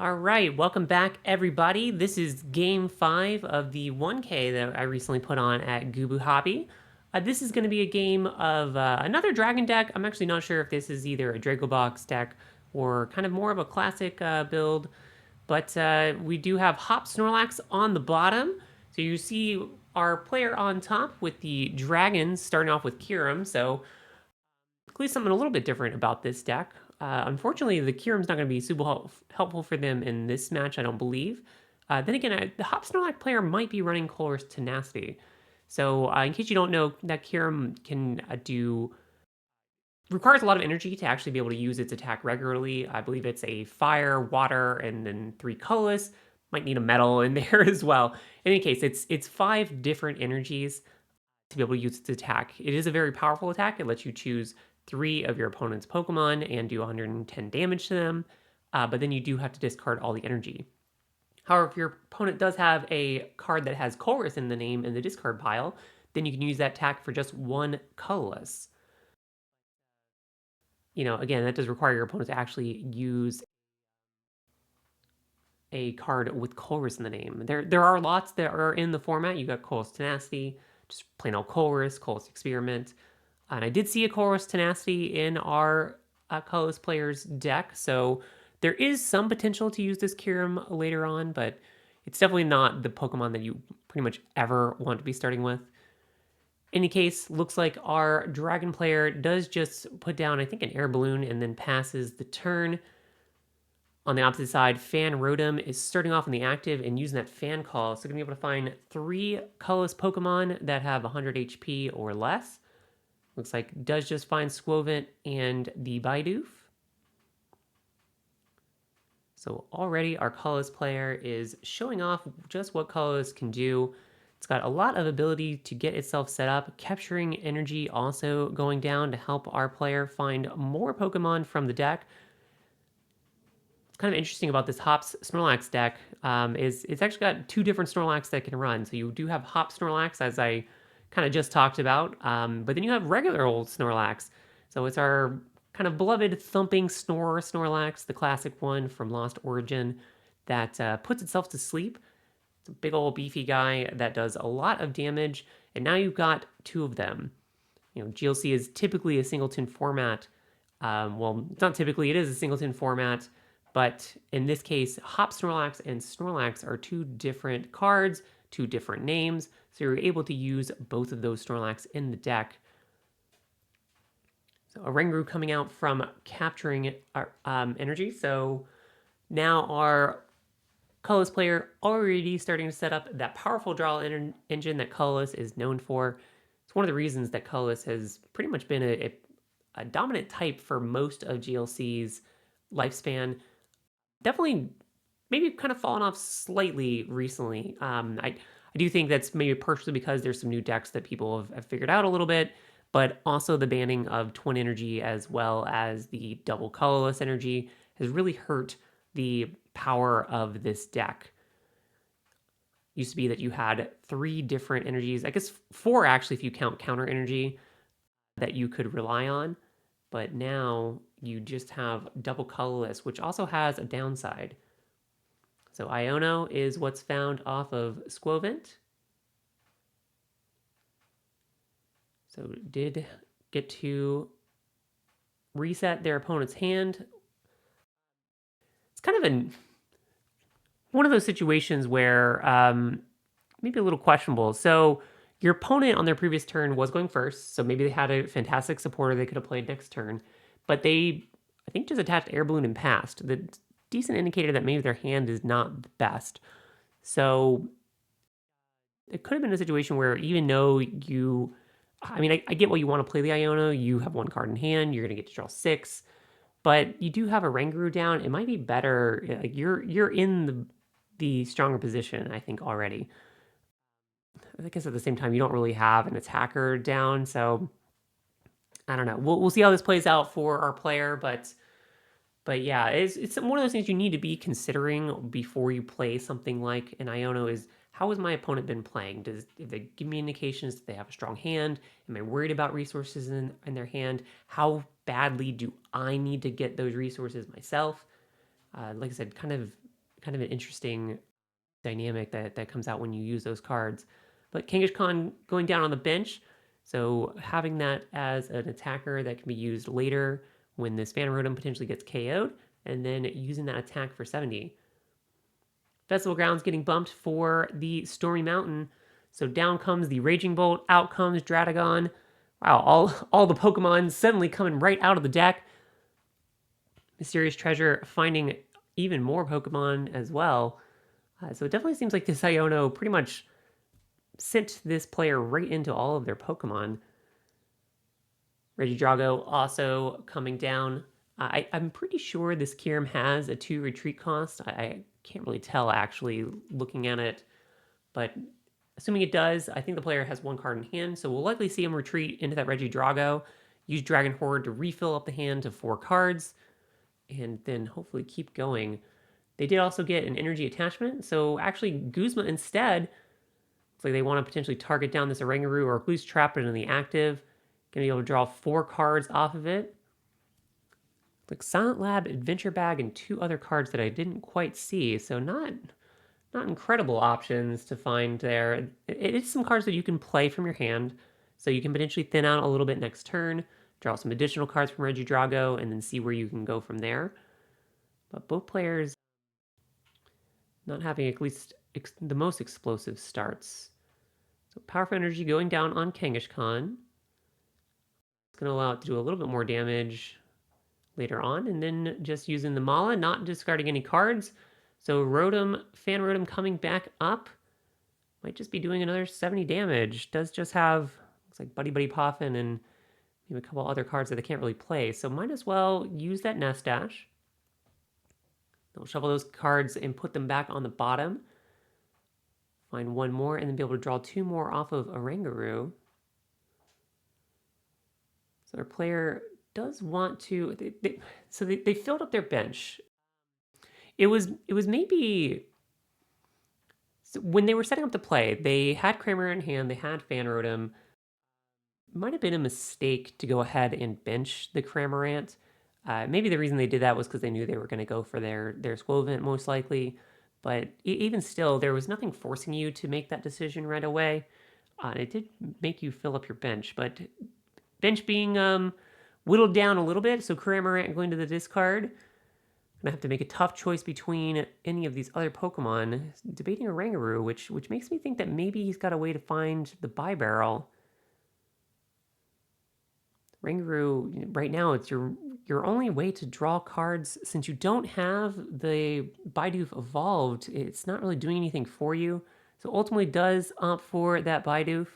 All right, welcome back, everybody. This is game 5 of the 1K that I recently put on at GuuBuu Hobby. This is going to be a game of another dragon deck. I'm actually not sure if this is either a Dragobox deck or kind of more of a classic build, but we do have Hop Snorlax on the bottom. So you see our player on top with the dragons starting off with Kyurem. So at least something a little bit different about this deck. Unfortunately, the Kyurem's not going to be super helpful for them in this match, I don't believe. Then again, the Hop Snorlax player might be running Colress Tenacity. So in case you don't know, that Kyurem can requires a lot of energy to actually be able to use its attack regularly. I believe it's a fire, water, and then 3 colorless. Might need a metal in there as well. In any case, it's 5 different energies to be able to use its attack. It is a very powerful attack. It lets you choose 3 of your opponent's Pokemon and do 110 damage to them, but then you do have to discard all the energy. However, if your opponent does have a card that has Colress in the name in the discard pile, then you can use that attack for just 1 colorless. Again, that does require your opponent to actually use a card with Colress in the name. There are lots that are in the format. You got Colress Tenacity, just plain old Colress Experiment. And I did see a Colress Tenacity in our colorless player's deck, so there is some potential to use this Kyurem later on, but it's definitely not the Pokemon that you pretty much ever want to be starting with. In any case, looks like our dragon player does just put down, I think, an air balloon and then passes the turn. On the opposite side, Fan Rotom is starting off in the active and using that fan call, so going to be able to find 3 colorless Pokemon that have 100 HP or less. Looks like does just find Squovent and the Bidoof. So already our colorless player is showing off just what colorless can do. It's got a lot of ability to get itself set up, capturing energy also going down to help our player find more Pokemon from the deck. What's kind of interesting about this Hops Snorlax deck is it's actually got 2 different Snorlax that can run. So you do have Hop Snorlax, as I kind of just talked about, but then you have regular old Snorlax. So it's our kind of beloved thumping Snorlax, the classic one from Lost Origin that puts itself to sleep. It's a big old beefy guy that does a lot of damage, and now you've got 2 of them. GLC is typically a singleton format. Well, it's not typically, it is a singleton format, but in this case, Hop Snorlax and Snorlax are 2 different cards, 2 different names, so you're able to use both of those Snorlax in the deck. So a Ranguru coming out from capturing our energy. So now our colorless player already starting to set up that powerful draw engine that colorless is known for. It's one of the reasons that colorless has pretty much been a dominant type for most of GLC's lifespan. Definitely maybe kind of fallen off slightly recently. I do think that's maybe partially because there's some new decks that people have figured out a little bit, but also the banning of Twin Energy as well as the double colorless energy has really hurt the power of this deck. Used to be that you had 3 different energies, I guess 4 actually if you count counter energy, that you could rely on, but now you just have double colorless, which also has a downside. So Iono is what's found off of Squovent. So did get to reset their opponent's hand. It's kind of one of those situations where maybe a little questionable. So your opponent on their previous turn was going first, so maybe they had a fantastic supporter they could have played next turn, but they, I think, just attached Air Balloon and passed. The decent indicator that maybe their hand is not the best. So it could have been a situation where even though you, I mean, I get why you want to play the Iono, you have 1 card in hand, you're going to get to draw 6, but you do have a Ranguru down. It might be better, like you're in the stronger position, I think, already. I guess at the same time, you don't really have an attacker down, so I don't know. We'll see how this plays out for our player, but yeah, it's one of those things you need to be considering before you play something like an Iono is, how has my opponent been playing? If they give me indications that they have a strong hand? Am I worried about resources in their hand? How badly do I need to get those resources myself? Like I said, kind of kind of an interesting dynamic that comes out when you use those cards. But Kangaskhan going down on the bench, so having that as an attacker that can be used later when this Phantom Rotom potentially gets KO'd, and then using that attack for 70. Festival Grounds getting bumped for the Stormy Mountain. So down comes the Raging Bolt, out comes Dradagon. Wow, all the Pokemon suddenly coming right out of the deck. Mysterious Treasure finding even more Pokemon as well. So it definitely seems like this Iono pretty much sent this player right into all of their Pokemon. Regidrago also coming down. I'm pretty sure this Kyurem has a 2 retreat cost. I can't really tell actually looking at it, but assuming it does, I think the player has 1 card in hand, so we'll likely see him retreat into that Regidrago, use Dragon Horde to refill up the hand to 4 cards, and then hopefully keep going. They did also get an energy attachment, so actually Guzma instead, looks like they want to potentially target down this Oranguru or at least trap it in the active. Gonna be able to draw 4 cards off of it. Like Silent Lab, Adventure Bag, and 2 other cards that I didn't quite see, so not incredible options to find there. It is some cards that you can play from your hand, so you can potentially thin out a little bit next turn, draw some additional cards from Regidrago, and then see where you can go from there. But both players not having at least the most explosive starts. So Powerful Energy going down on Kangaskhan. It's going to allow it to do a little bit more damage later on, and then just using the Mala, not discarding any cards. So Rotom, Fan Rotom coming back up. Might just be doing another 70 damage. Does just have, looks like Buddy Buddy Poffin and maybe a couple other cards that they can't really play. So might as well use that Nest Dash. They'll shuffle those cards and put them back on the bottom. Find 1 more and then be able to draw 2 more off of Oranguru. So our player does want to, they filled up their bench. It was maybe, so when they were setting up the play, they had Kramer in hand, they had Fan Rotom. Might have been a mistake to go ahead and bench the Cramorant. Maybe the reason they did that was because they knew they were going to go for their Squovent most likely. But even still, there was nothing forcing you to make that decision right away. It did make you fill up your bench, but bench being whittled down a little bit, so Cramorant going to the discard. Gonna have to make a tough choice between any of these other Pokemon. Debating Oranguru, which makes me think that maybe he's got a way to find the Bibarel. Oranguru, right now, it's your only way to draw cards since you don't have the Bidoof evolved. It's not really doing anything for you. So ultimately does opt for that Bidoof.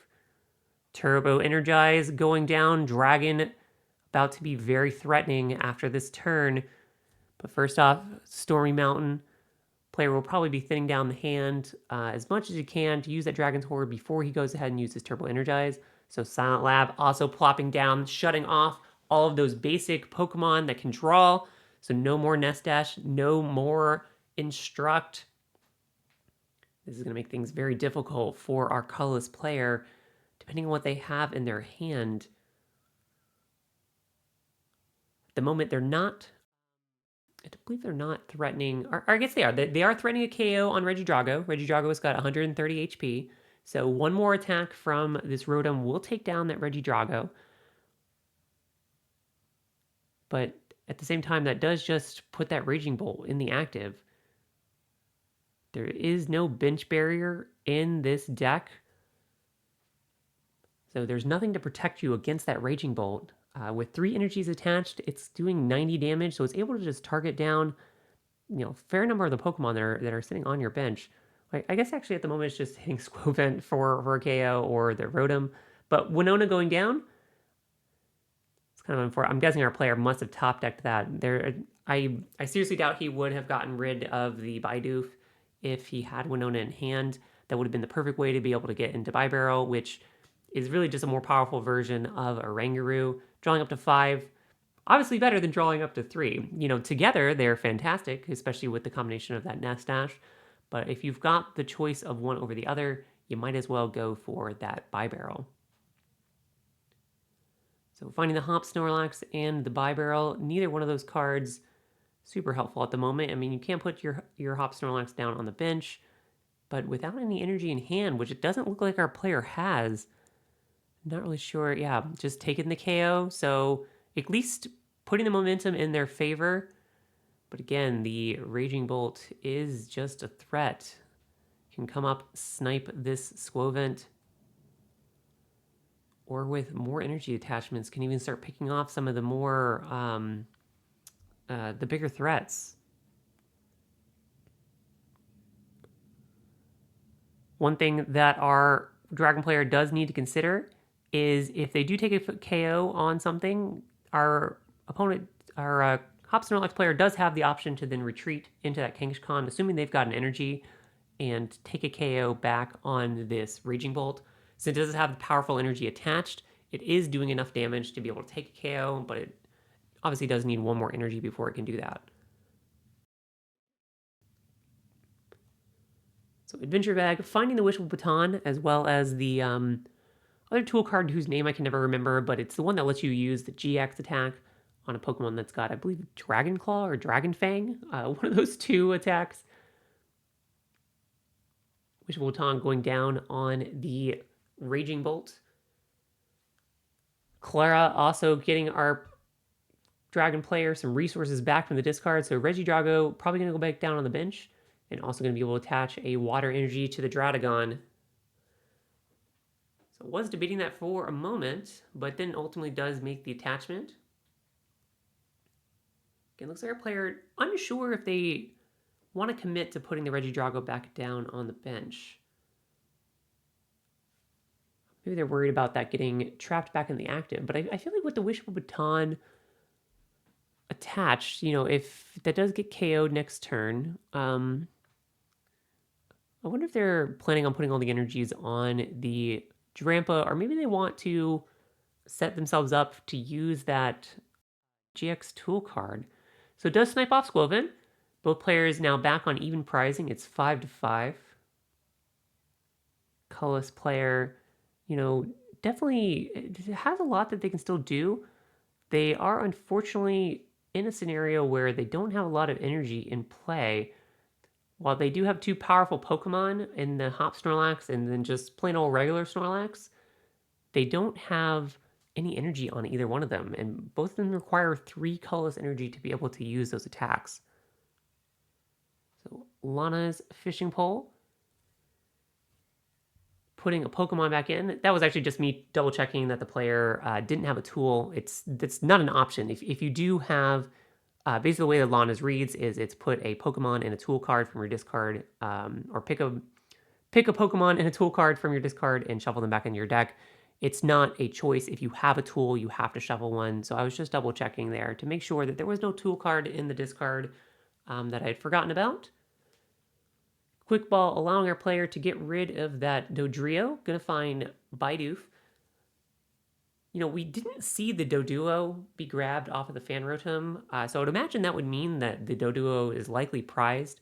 Turbo Energize going down. Dragon about to be very threatening after this turn. But first off, Stormy Mountain. Player will probably be thinning down the hand as much as you can to use that Dragon's Horde before he goes ahead and uses Turbo Energize. So Silent Lab also plopping down, shutting off all of those basic Pokemon that can draw. So no more Nest Dash, no more Instruct. This is going to make things very difficult for our colorless player, depending on what they have in their hand. At the moment, they're not, I believe they're not threatening, or I guess they are. They are threatening a KO on Regidrago. Regidrago has got 130 HP. So 1 more attack from this Rotom will take down that Regidrago. But at the same time, that does just put that Raging Bolt in the active. There is no bench barrier in this deck. So there's nothing to protect you against that Raging Bolt. With 3 energies attached, it's doing 90 damage, so it's able to just target down, a fair number of the Pokemon that are sitting on your bench. I guess actually at the moment it's just hitting Squovent for a KO or the Rotom. But Winona going down, it's kind of unfortunate. I'm guessing our player must have top decked that. I seriously doubt he would have gotten rid of the Bidoof if he had Winona in hand. That would have been the perfect way to be able to get into Bibarel, which is really just a more powerful version of Oranguru. Drawing up to 5, obviously better than drawing up to 3. Together they're fantastic, especially with the combination of that Nest Dash. But if you've got the choice of one over the other, you might as well go for that Bibarel. So finding the Hop Snorlax and the Bibarel, neither one of those cards super helpful at the moment. I mean, you can't put your Hop Snorlax down on the bench, but without any energy in hand, which it doesn't look like our player has, not really sure. Yeah, just taking the KO, so at least putting the momentum in their favor. But again, the Raging Bolt is just a threat. Can come up, snipe this Squovent, or with more energy attachments, can even start picking off some of the more, the bigger threats. One thing that our Dragon player does need to consider is if they do take a KO on something, our opponent, our Hop Snorlax player does have the option to then retreat into that Kangaskhan, assuming they've got an energy, and take a KO back on this Raging Bolt. Since it doesn't have the powerful energy attached, it is doing enough damage to be able to take a KO, but it obviously does need one more energy before it can do that. So Adventure Bag, finding the Wishful Baton, as well as the other tool card whose name I can never remember, but it's the one that lets you use the GX attack on a Pokemon that's got, I believe, Dragon Claw or Dragon Fang, one of those two attacks. Wishful Baton going down on the Raging Bolt. Clara also getting our Dragon player some resources back from the discard, so Regidrago probably going to go back down on the bench, and also going to be able to attach a water energy to the Dradagon. So I was debating that for a moment, but then ultimately does make the attachment. Again, looks like our player unsure if they want to commit to putting the Regidrago back down on the bench. Maybe they're worried about that getting trapped back in the active, but I feel like with the Wishful Baton attached, you know, if that does get KO'd next turn, I wonder if they're planning on putting all the energies on the Drampa, or maybe they want to set themselves up to use that GX tool card. So it does snipe off Squovent. Both players now back on even pricing. It's 5-5. Colorless player, you know, definitely has a lot that they can still do. They are unfortunately in a scenario where they don't have a lot of energy in play. While they do have two powerful Pokemon in the Hop Snorlax and then just plain old regular Snorlax, they don't have any energy on either one of them, and both of them require 3 colorless energy to be able to use those attacks. So Lana's Fishing Pole, putting a Pokemon back in. That was actually just me double checking that the player didn't have a tool. That's not an option. If you do have, basically the way that Lana's reads is it's put a Pokemon and a tool card from your discard, or pick a Pokemon and a tool card from your discard and shuffle them back into your deck. It's not a choice. If you have a tool, you have to shuffle one. So I was just double checking there to make sure that there was no tool card in the discard that I had forgotten about. Quick Ball allowing our player to get rid of that Dodrio. Gonna find Bidoof. You know, we didn't see the Doduo be grabbed off of the Fan Rotom, so I would imagine that would mean that the Doduo is likely prized.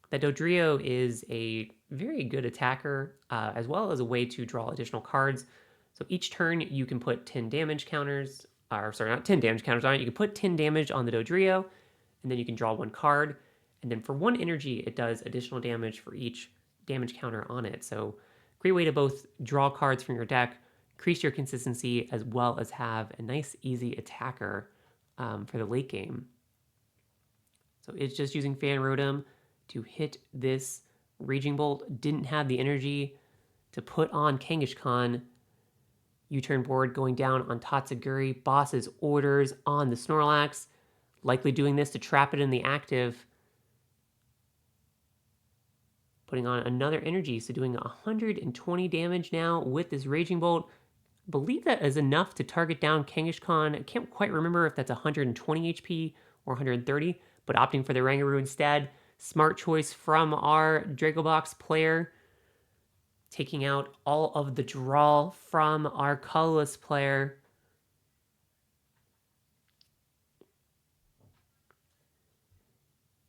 That Dodrio is a very good attacker, as well as a way to draw additional cards. So each turn you can put 10 damage counters, or sorry, not 10 damage counters on it. You can put 10 damage on the Dodrio, and then you can draw 1 card. And then for 1 energy, it does additional damage for each damage counter on it. So great way to both draw cards from your deck, increase your consistency, as well as have a nice, easy attacker for the late game. So it's just using Fan Rotom to hit this Raging Bolt. Didn't have the energy to put on Kangaskhan. U-turn board going down on Tatsuguri. Boss's orders on the Snorlax. Likely doing this to trap it in the active. Putting on another energy, so doing 120 damage now with this Raging Bolt. I believe that is enough to target down Kangaskhan. I can't quite remember if that's 120 HP or 130, but opting for the Rangaroo instead. Smart choice from our Dragobox player. Taking out all of the draw from our colorless player.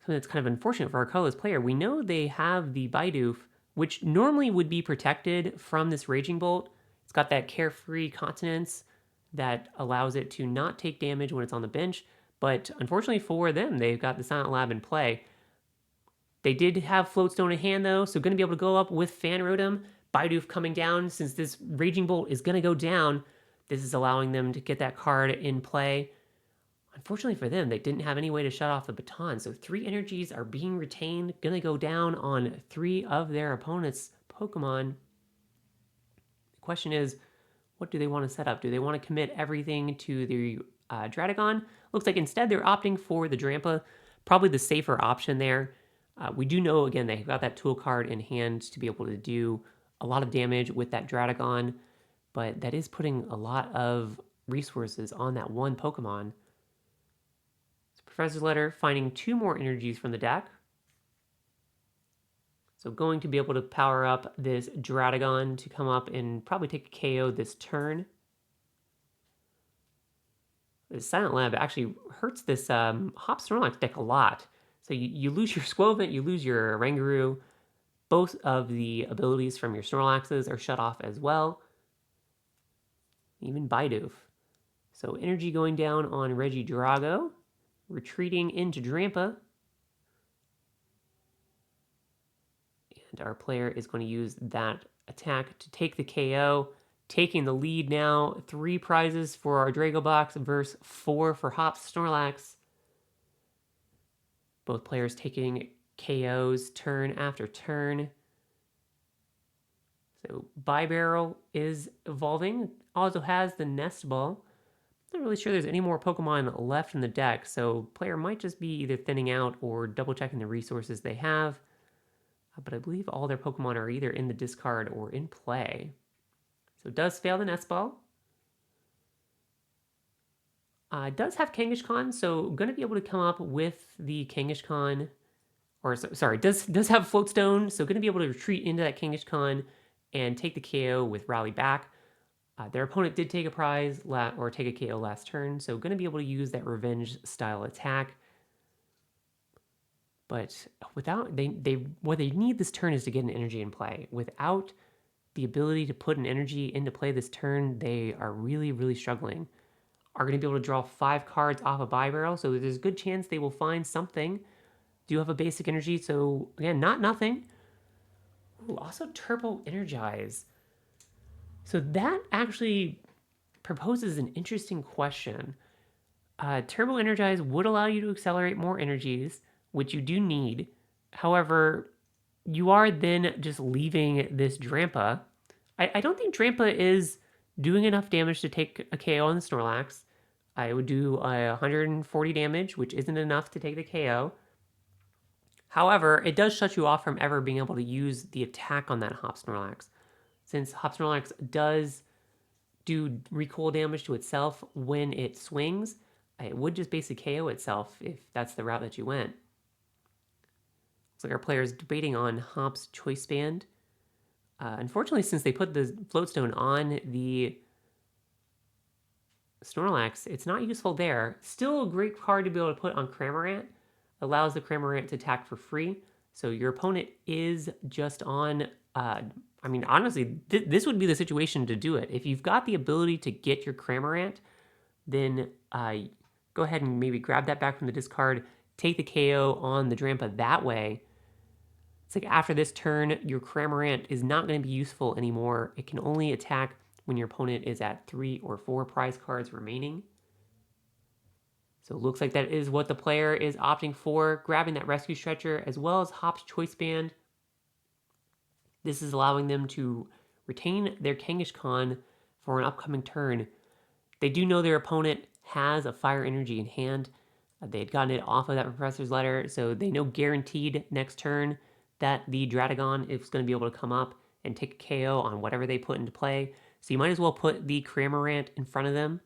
Something that's kind of unfortunate for our colorless player. We know they have the Bidoof, which normally would be protected from this Raging Bolt. It's got that carefree continence that allows it to not take damage when it's on the bench, But unfortunately for them, they've got the Silent Lab in play. They did have Floatstone in hand, though, so going to be able to go up with Fan Rotom. Bidoof coming down, since this Raging Bolt is going to go down. This is allowing them to get that card in play. Unfortunately for them, they didn't have any way to shut off the baton, so 3 energies are being retained, going to go down on 3 of their opponents' Pokemon. The question is, what do they want to set up? Do they want to commit everything to the Dragagon? Looks like instead they're opting for the Drampa, probably the safer option there. We do know, again, they've got that tool card in hand to be able to do a lot of damage with that Dragagon, but that is putting a lot of resources on that one Pokemon. So Professor's Letter finding 2 more energies from the deck. So going to be able to power up this Dragagon to come up and probably take a KO this turn. The Silent Lab actually hurts this Hop Snorlax deck a lot. So you lose your Squovent, you lose your Oranguru. Both of the abilities from your Snorlaxes are shut off as well. Even Bidoof. So energy going down on Regidrago. Retreating into Drampa. And our player is going to use that attack to take the KO. Taking the lead now. 3 prizes for our Dragobox versus 4 for Hop Snorlax. Both players taking KOs turn after turn. So Bibarrel is evolving. Also has the Nest Ball. Not really sure there's any more Pokemon left in the deck, so player might just be either thinning out or double checking the resources they have. But I believe all their Pokemon are either in the discard or in play. So it does fail the Nest Ball. Does have Kangaskhan, so going to be able to come up with the Kangaskhan, or sorry, does have Floatstone, so going to be able to retreat into that Kangaskhan and take the KO with Rally Back. Their opponent did take a prize or take a KO last turn, so going to be able to use that revenge style attack. But without what they need this turn is to get an energy in play. Without the ability to put an energy into play this turn, they are really, really struggling. Are going to be able to draw 5 cards off a Bibarrel, so there's a good chance they will find something. Do have a basic energy, so again, not nothing. Ooh, also Turbo Energize. So that actually proposes an interesting question. Turbo Energize would allow you to accelerate more energies, which you do need. However, you are then just leaving this Drampa. I don't think Drampa is doing enough damage to take a KO on the Snorlax. I would do 140 damage, which isn't enough to take the KO. However, it does shut you off from ever being able to use the attack on that Hop Snorlax. Since Hop Snorlax does do recoil damage to itself when it swings, it would just basically KO itself if that's the route that you went. Looks like our player is debating on Hop's Choice Band. Unfortunately, since they put the Floatstone on the Snorlax, it's not useful there. Still a great card to be able to put on Cramorant. Allows the Cramorant to attack for free. So your opponent is just on... I mean, honestly, this would be the situation to do it. If you've got the ability to get your Cramorant, then go ahead and maybe grab that back from the discard, take the KO on the Drampa that way. It's like after this turn, your Cramorant is not going to be useful anymore. It can only attack when your opponent is at 3 or 4 prize cards remaining. So it looks like that is what the player is opting for, grabbing that Rescue Stretcher as well as Hop's Choice Band. This is allowing them to retain their Kangaskhan for an upcoming turn. They do know their opponent has a Fire Energy in hand. They had gotten it off of that Professor's Letter, so they know guaranteed next turn that the Dragagon is going to be able to come up and take a KO on whatever they put into play. So you might as well put the Cramorant in front of them.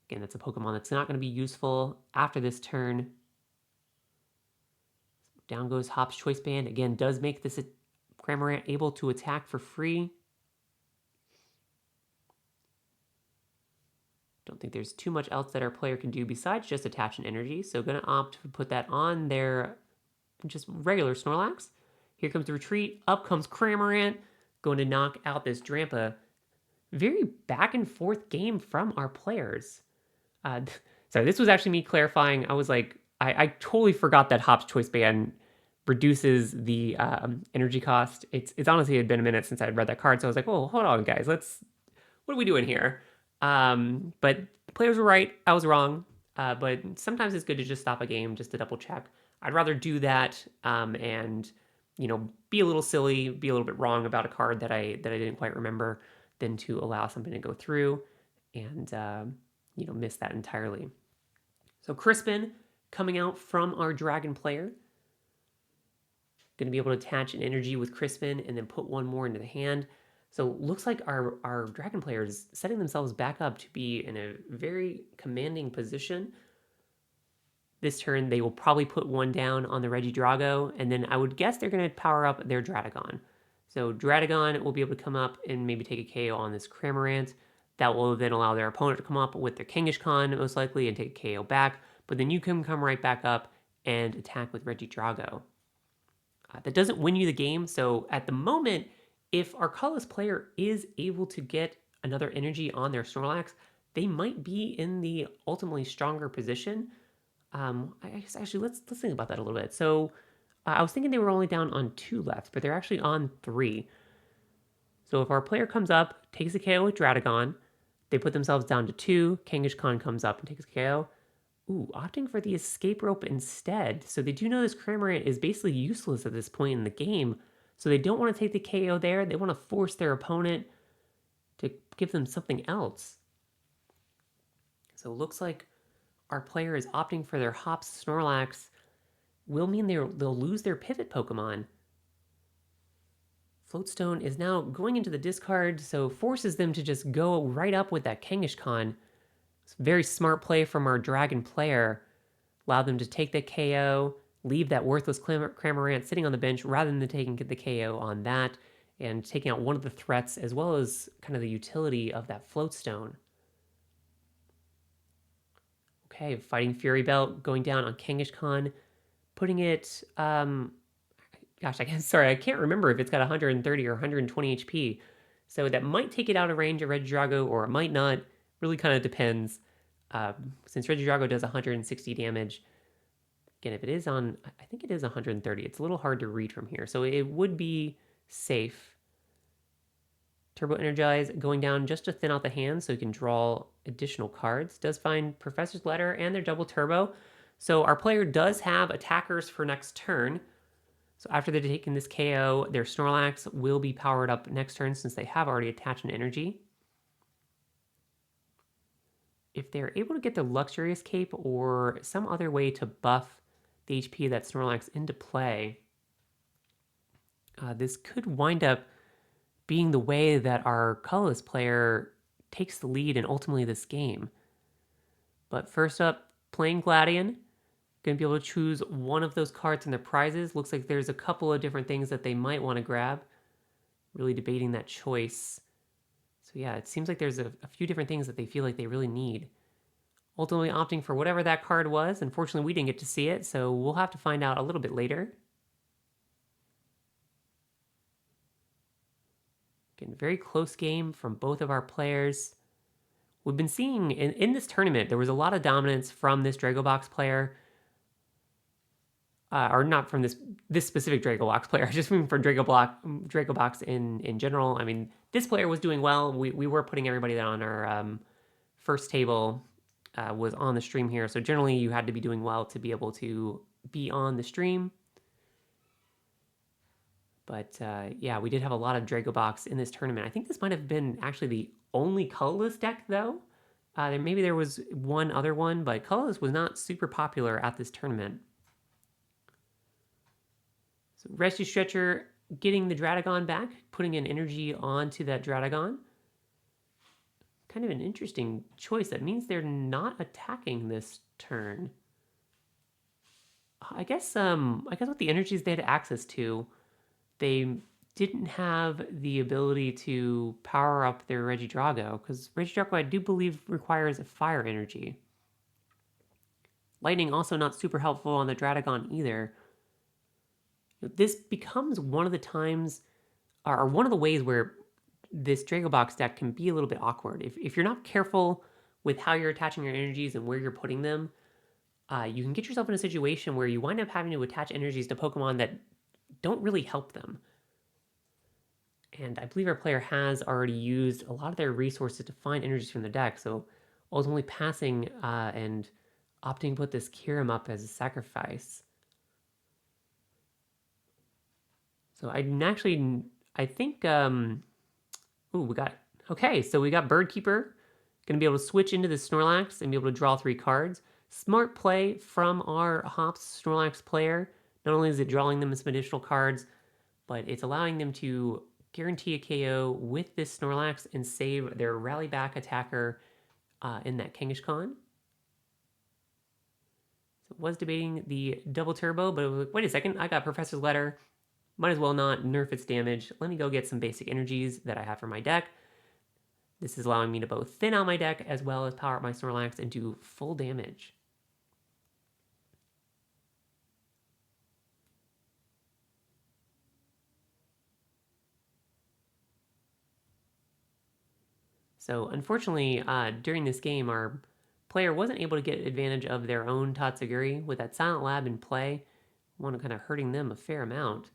Again, that's a Pokemon that's not going to be useful after this turn. Down goes Hop's Choice Band. Again, does make this Cramorant able to attack for free. Don't think there's too much else that our player can do besides just attach an energy. So going to opt to put that on their just regular Snorlax. Here comes the retreat. Up comes Cramorant. Going to knock out this Drampa. Very back and forth game from our players. Sorry, this was actually me clarifying. I was like, I totally forgot that Hop's Choice Band reduces the energy cost. It's honestly had been a minute since I'd read that card, so I was like, oh, hold on, guys, what are we doing here? But the players were right, I was wrong. But sometimes it's good to just stop a game just to double check. I'd rather do that and be a little silly, be a little bit wrong about a card that I didn't quite remember, than to allow something to go through and miss that entirely. So Crispin coming out from our Dragon player. Going to be able to attach an energy with Crispin and then put one more into the hand. So looks like our Dragon player is setting themselves back up to be in a very commanding position. This turn, they will probably put one down on the Regidrago, and then I would guess they're going to power up their Dradagon. So Dradagon will be able to come up and maybe take a KO on this Cramorant. That will then allow their opponent to come up with their Kangaskhan, most likely, and take a KO back. But then you can come right back up and attack with Regidrago. That doesn't win you the game, so at the moment, if our colorless player is able to get another energy on their Snorlax, they might be in the ultimately stronger position. I guess actually let's think about that a little bit. So I was thinking they were only down on 2 left, but they're actually on 3. So if our player comes up, takes a KO with Dradagon, they put themselves down to 2, Kangaskhan comes up and takes a KO. Ooh, opting for the escape rope instead. So they do know this Cramorant is basically useless at this point in the game. So they don't want to take the KO there. They want to force their opponent to give them something else. So it looks like our player is opting for their Hops Snorlax. Will mean they'll lose their pivot Pokemon. Floatstone is now going into the discard, so forces them to just go right up with that Kangaskhan. It's a very smart play from our Dragon player. Allow them to take the KO, leave that worthless Cramorant sitting on the bench rather than taking the KO on that, and taking out one of the threats as well as kind of the utility of that Floatstone. Okay, Fighting Fury Belt going down on Kangaskhan, putting it, gosh, I can't remember if it's got 130 or 120 HP. So that might take it out of range of Regidrago, or it might not. Really kind of depends. Since Regidrago does 160 damage, again, if it is on, I think it is 130. It's a little hard to read from here. So it would be safe. Turbo Energize going down just to thin out the hand so you can draw additional cards. Does find Professor's Letter and their double turbo. So our player does have attackers for next turn. So after they've taken this KO, their Snorlax will be powered up next turn since they have already attached an energy. If they're able to get the Luxurious Cape or some other way to buff the HP of that Snorlax into play, this could wind up being the way that our colorless player takes the lead in ultimately this game. But first up, playing Gladion. Going to be able to choose one of those cards in their prizes. Looks like there's a couple of different things that they might want to grab. Really debating that choice. So yeah, it seems like there's a few different things that they feel like they really need. Ultimately opting for whatever that card was. Unfortunately, we didn't get to see it, so we'll have to find out a little bit later. Again, very close game from both of our players. We've been seeing in this tournament, there was a lot of dominance from this Dragobox player. Or not from this specific Dragobox player, just from Dragobox in general. I mean, this player was doing well. We were putting everybody that on our first table was on the stream here. So generally, you had to be doing well to be able to be on the stream. But yeah, we did have a lot of Dragobox in this tournament. I think this might have been actually the only colorless deck, though. Maybe there was one other one, but colorless was not super popular at this tournament. So Rescue Stretcher getting the Dradagon back, putting an energy onto that Dradagon. Kind of an interesting choice. That means they're not attacking this turn. I guess with the energies they had access to, they didn't have the ability to power up their Regidrago, because Regidrago, I do believe, requires a fire energy. Lightning also not super helpful on the Dradagon either. This becomes one of the times, or one of the ways where this Dragobox deck can be a little bit awkward. If you're not careful with how you're attaching your energies and where you're putting them, you can get yourself in a situation where you wind up having to attach energies to Pokemon that don't really help them. And I believe our player has already used a lot of their resources to find energies from the deck, so ultimately passing and opting to put this Kyurem up as a sacrifice. So I think, okay, so we got Birdkeeper. Gonna be able to switch into the Snorlax and be able to draw 3 cards. Smart play from our Hops Snorlax player. Not only is it drawing them some additional cards, but it's allowing them to guarantee a KO with this Snorlax and save their rally back attacker in that Kangaskhan. So it was debating the double turbo, but it was like, wait a second, I got Professor's Letter. Might as well not nerf its damage. Let me go get some basic energies that I have for my deck. This is allowing me to both thin out my deck as well as power up my Snorlax and do full damage. So unfortunately, during this game, our player wasn't able to get advantage of their own Tatsugiri with that Silent Lab in play. One kind of hurting them a fair amount.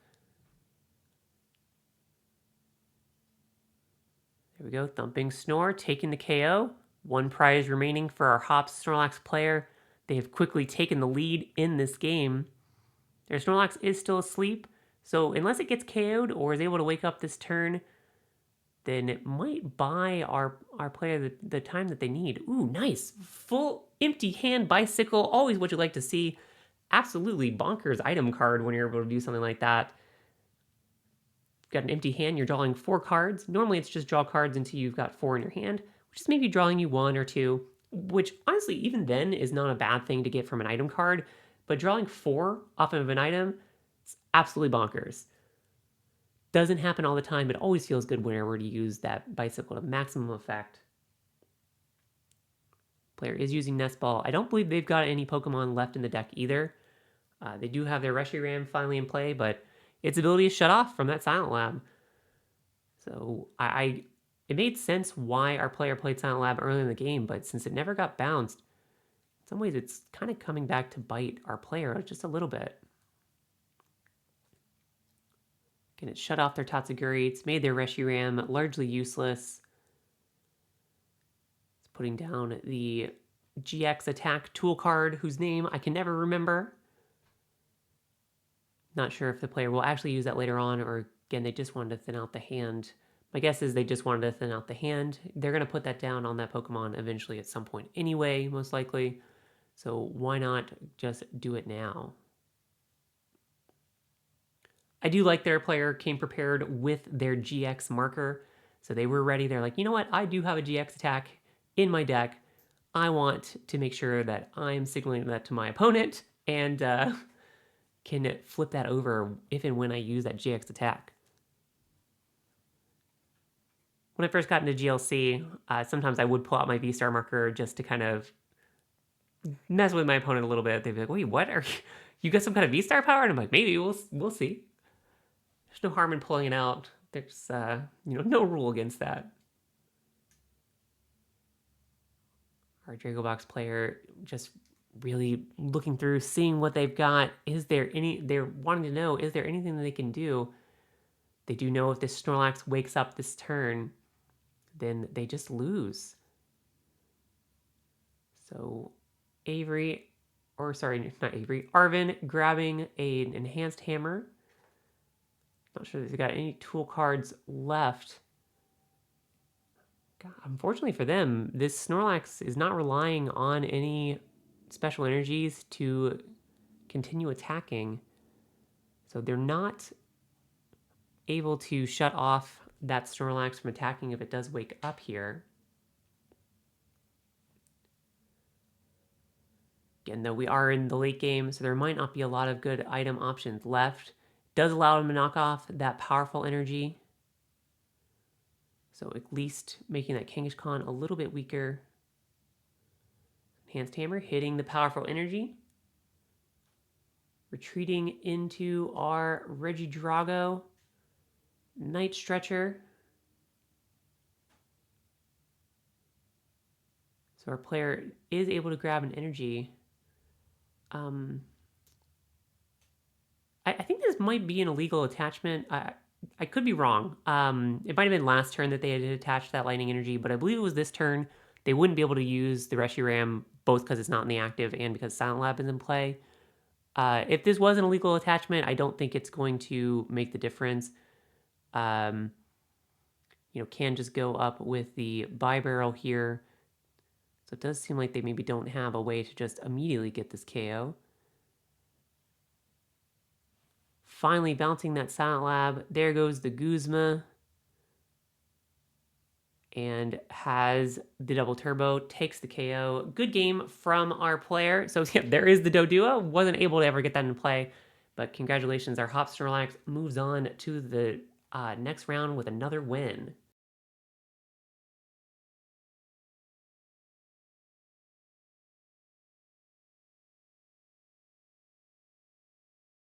There we go, Thumping Snore, taking the KO. 1 prize remaining for our Hops Snorlax player. They have quickly taken the lead in this game. Their Snorlax is still asleep, so unless it gets KO'd or is able to wake up this turn, then it might buy our player the time that they need. Ooh, nice. Full empty hand bicycle, always what you like to see. Absolutely bonkers item card when you're able to do something like that. Got an empty hand, you're drawing 4 cards. Normally it's just draw cards until you've got 4 in your hand, which is maybe drawing you 1 or 2, which honestly even then is not a bad thing to get from an item card, but drawing 4 off of an item, it's absolutely bonkers. Doesn't happen all the time, but always feels good whenever to use that bicycle to maximum effect. Player is using Nest Ball. I don't believe they've got any Pokemon left in the deck either. They do have their Reshiram finally in play, but its ability is shut off from that Silent Lab. So it made sense why our player played Silent Lab early in the game, but since it never got bounced, in some ways it's kind of coming back to bite our player just a little bit. Again, it shut off their Tatsugiri, it's made their Reshiram largely useless. It's putting down the GX attack tool card, whose name I can never remember. Not sure if the player will actually use that later on, or again, they just wanted to thin out the hand. My guess is they just wanted to thin out the hand. They're going to put that down on that Pokemon eventually at some point anyway, most likely. So why not just do it now? I do like their player came prepared with their GX marker. So they were ready. They're like, you know what? I do have a GX attack in my deck. I want to make sure that I'm signaling that to my opponent and can flip that over if and when I use that GX attack. When I first got into GLC, sometimes I would pull out my V-Star marker just to kind of mess with my opponent a little bit. They'd be like, wait, what? You got some kind of V-Star power? And I'm like, maybe, we'll see. There's no harm in pulling it out. There's no rule against that. Our Dragobox player just really looking through, seeing what they've got. They're wanting to know, is there anything that they can do? They do know if this Snorlax wakes up this turn, then they just lose. So Arvin grabbing an enhanced hammer. Not sure they've got any tool cards left. God, unfortunately for them, this Snorlax is not relying on any special energies to continue attacking. So they're not able to shut off that Snorlax from attacking if it does wake up here. Again, though, we are in the late game, so there might not be a lot of good item options left. Does allow them to knock off that powerful energy. So at least making that Kangaskhan a little bit weaker. Enhanced Hammer hitting the powerful energy. Retreating into our Regidrago. Night Stretcher. So our player is able to grab an energy. I think this might be an illegal attachment. I could be wrong. It might have been last turn that they had attached that lightning energy, but I believe it was this turn. They wouldn't be able to use the Reshiram both because it's not in the active and because Silent Lab is in play. If this was an illegal attachment, I don't think it's going to make the difference. Can just go up with the buy barrel here. So it does seem like they maybe don't have a way to just immediately get this KO. Finally bouncing that Silent Lab. There goes the Guzma. And has the double turbo, takes the KO. Good game from our player. So yeah, there is the Dodua. Wasn't able to ever get that in play. But congratulations, our Hop Snorlax moves on to the next round with another win.